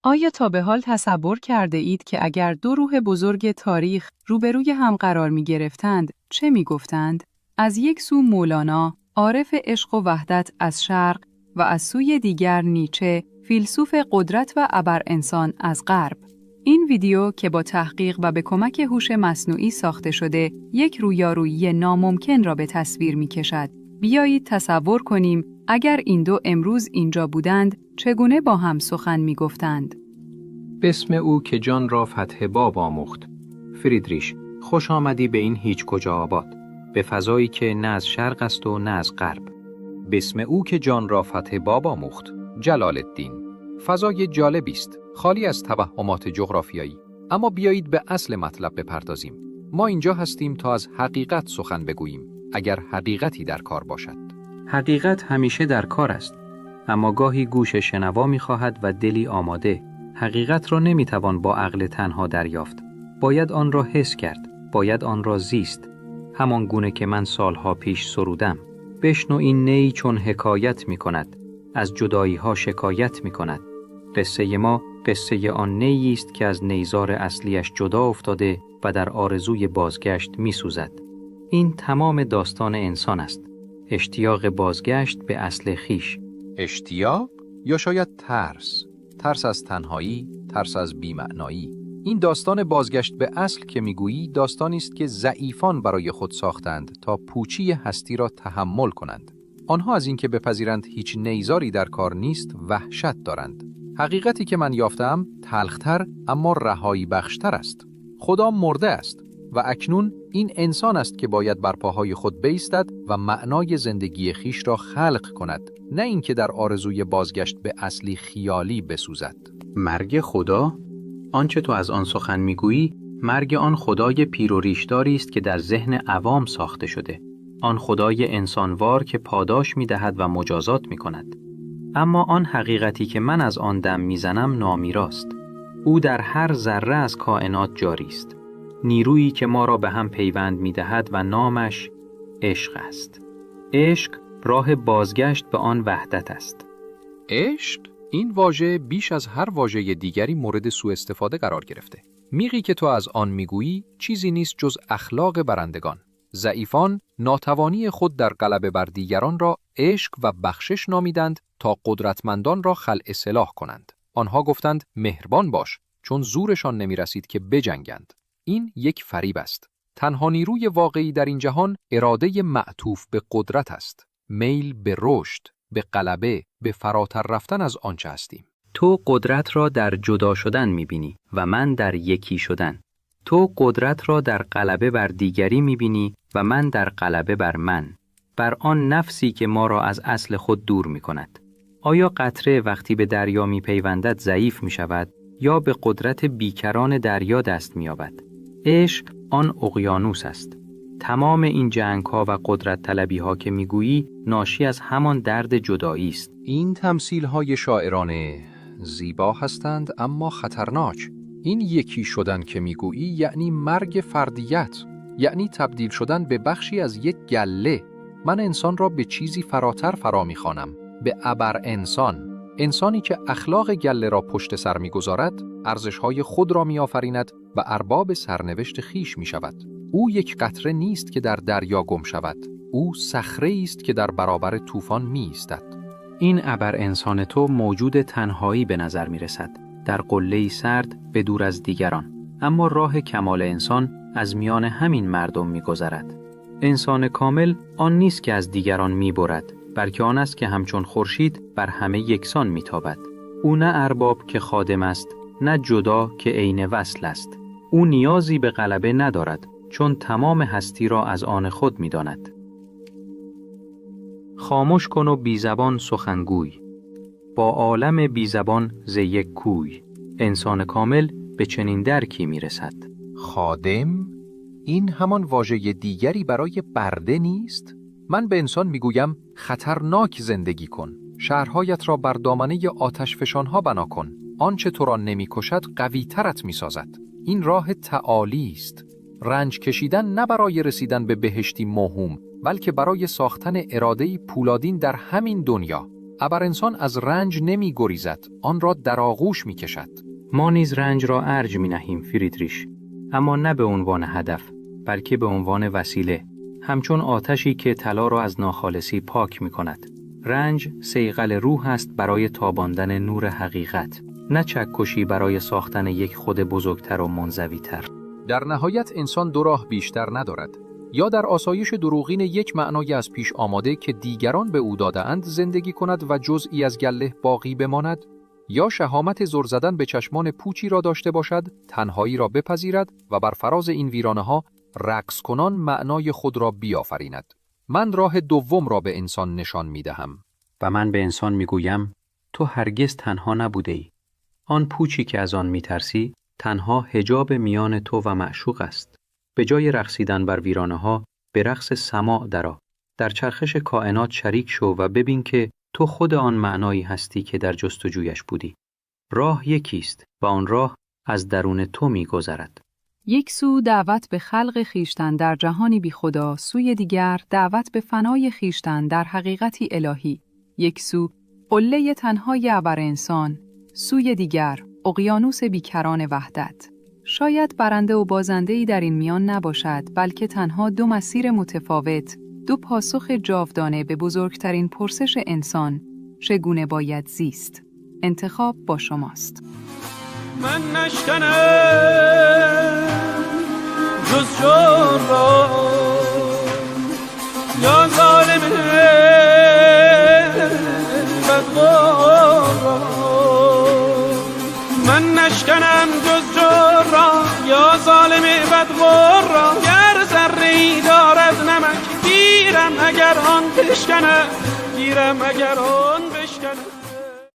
آیا تا به حال تصور کرده اید که اگر دو روح بزرگ تاریخ روبروی هم قرار می گرفتند، چه می گفتند؟ از یک سو مولانا، عارف عشق و وحدت از شرق و از سوی دیگر نیچه، فیلسوف قدرت و ابرانسان از غرب. این ویدیو که با تحقیق و به کمک هوش مصنوعی ساخته شده، یک رویارویی ناممکن را به تصویر می کشد. بیایید تصور کنیم اگر این دو امروز اینجا بودند، چگونه با هم سخن می گفتند؟ بسم او که جان را فتح باب آموخت. فریدریش، خوش آمدی به این هیچ کجا آباد، به فضایی که نه از شرق است و نه از غرب. بسم او که جان را فتح باب آموخت. جلال الدین. فضای جالبی است، خالی از توهمات جغرافیایی. اما بیایید به اصل مطلب بپردازیم. ما اینجا هستیم تا از حقیقت سخن بگوییم، اگر حقیقتی در کار باشد. حقیقت همیشه در کار است، اما گاهی گوش شنوا می‌خواهد و دلی آماده. حقیقت را نمی‌توان با عقل تنها دریافت. باید آن را حس کرد، باید آن را زیست. همان گونه که من سالها پیش سرودم. بشنو این نی چون حکایت می‌کند، از جدایی‌ها شکایت می‌کند. قصه ما قصه آن نیی است که از نیزار اصلیش جدا افتاده و در آرزوی بازگشت می‌سوزد. این تمام داستان انسان است. اشتیاق بازگشت به اصل خیش. اشتیاق یا شاید ترس؟ ترس از تنهایی، ترس از بی‌معنایی. این داستان بازگشت به اصل که میگویی داستانی است که ضعیفان برای خود ساختند تا پوچی هستی را تحمل کنند. آنها از اینکه بپذیرند هیچ نیزاری در کار نیست وحشت دارند. حقیقتی که من یافتم تلختر اما رهایی بخشتر است. خدا مرده است و اکنون این انسان است که باید بر پاهای خود بایستد و معنای زندگی خیش را خلق کند، نه اینکه در آرزوی بازگشت به اصلی خیالی بسوزد. مرگ خدا؟ آنچه تو از آن سخن میگویی، مرگ آن خدای پیر و ریشداری است که در ذهن عوام ساخته شده. آن خدای انسانوار که پاداش میدهد و مجازات میکند. اما آن حقیقتی که من از آن دم میزنم نامیراست. او در هر ذره از کائنات جاری است. نیرویی که ما را به هم پیوند می‌دهد و نامش عشق است. عشق راه بازگشت به آن وحدت است. عشق؟ این واژه بیش از هر واژه دیگری مورد سوء استفاده قرار گرفته. میگی که تو از آن میگویی چیزی نیست جز اخلاق برندگان. ضعیفان ناتوانی خود در غلبه بر دیگران را عشق و بخشش نامیدند تا قدرتمندان را خلع سلاح کنند. آنها گفتند مهربان باش، چون زورشان نمی‌رسید که بجنگند. این یک فریب است. تنها نیروی واقعی در این جهان اراده معطوف به قدرت است. میل به رشد، به غلبه، به فراتر رفتن از آنچه هستیم. تو قدرت را در جدا شدن می‌بینی و من در یکی شدن. تو قدرت را در غلبه بر دیگری می‌بینی و من در غلبه بر من. بر آن نفسی که ما را از اصل خود دور می‌کند. آیا قطره وقتی به دریا می‌پیوندد ضعیف می‌شود یا به قدرت بیکران دریا دست می‌یابد؟ عشق آن اقیانوس است. تمام این جنگ‌ها و قدرت طلبی‌ها که می‌گویی ناشی از همان درد جدایی است. این تمثیل‌های شاعرانه زیبا هستند اما خطرناک. این یکی شدن که می‌گویی یعنی مرگ فردیت، یعنی تبدیل شدن به بخشی از یک گله. من انسان را به چیزی فراتر فرا می‌خوانم، به ابر انسان. انسانی که اخلاق گله را پشت سر می‌گذارد، ارزش‌های خود را می‌آفریند و ارباب سرنوشت خیش می‌شود. او یک قطره نیست که در دریا گم شود. او صخره‌ای است که در برابر طوفان می‌ایستد. این ابر انسان تو موجود تنهایی به نظر می‌رسد، در قله‌ای سرد به دور از دیگران. اما راه کمال انسان از میان همین مردم می‌گذرد. انسان کامل آن نیست که از دیگران می‌برد، بلکه آن است که همچون خورشید بر همه یکسان میتابد. او نه ارباب که خادم است، نه جدا که عین وصل است. او نیازی به غلبه ندارد، چون تمام هستی را از آن خود میداند. خاموش کن و بی زبان سخنگوی، با عالم بی زبان ز یک کوی. انسان کامل به چنین درکی میرسد. خادم؟ این همان واژه دیگری برای برده نیست؟ من به انسان میگویم خطرناک زندگی کن. شهرهایت را بر دامنه آتشفشانها بنا کن. آنچه تو را نمیکشد قوی ترت میسازد. این راه تعالی است. رنج کشیدن نه برای رسیدن به بهشتی موهوم، بلکه برای ساختن اراده‌ای پولادین در همین دنیا. ابرانسان از رنج نمی گریزد، آن را در آغوش می کشد. ما نیز رنج را ارج می نهیم فریدریش، اما نه به عنوان هدف، بلکه به عنوان وسیله، همچون آتشی که طلا را از ناخالصی پاک می کند. رنج صیقل روح است برای تاباندن نور حقیقت، نه چکشی برای ساختن یک خود بزرگتر و منزوی‌تر. در نهایت انسان دو راه بیشتر ندارد، یا در آسایش دروغین یک معنای از پیش آماده که دیگران به او داده‌اند زندگی کند و جزئی از گله باقی بماند، یا شهامت زر زدن به چشمان پوچی را داشته باشد، تنهایی را بپذیرد و بر فراز این ویرانه‌ها رقص کنان معنای خود را بیافریند. من راه دوم را به انسان نشان می‌دهم. و من به انسان می‌گویم تو هرگز تنها نبوده‌ای. آن پوچی که از آن می‌ترسی تنها حجاب میان تو و معشوق است. به جای رقصیدن بر ویرانه‌ها به رقص سماع درآ. در چرخش کائنات شریک شو و ببین که تو خود آن معنایی هستی که در جستجویش بودی. راه یکیست و آن راه از درون تو می‌گذرد. یک سو دعوت به خلق خیشتن در جهانی بی خدا، سوی دیگر دعوت به فنای خیشتن در حقیقتی الهی. یک سو قله تنهای ابرانسان، سوی دیگر اقیانوس بیکران وحدت. شاید برنده و بازنده‌ای در این میان نباشد، بلکه تنها دو مسیر متفاوت، دو پاسخ جاودانه به بزرگترین پرسش انسان: چگونه باید زیست؟ انتخاب با شماست. من نشکنم جز جور را یا ظالمه بدغور را. من نشکنم جز جور را یا ظالمه بدغور را. گر ذره‌ای دارد نمک گیرم اگر آن بشکنم، گیرم اگر آن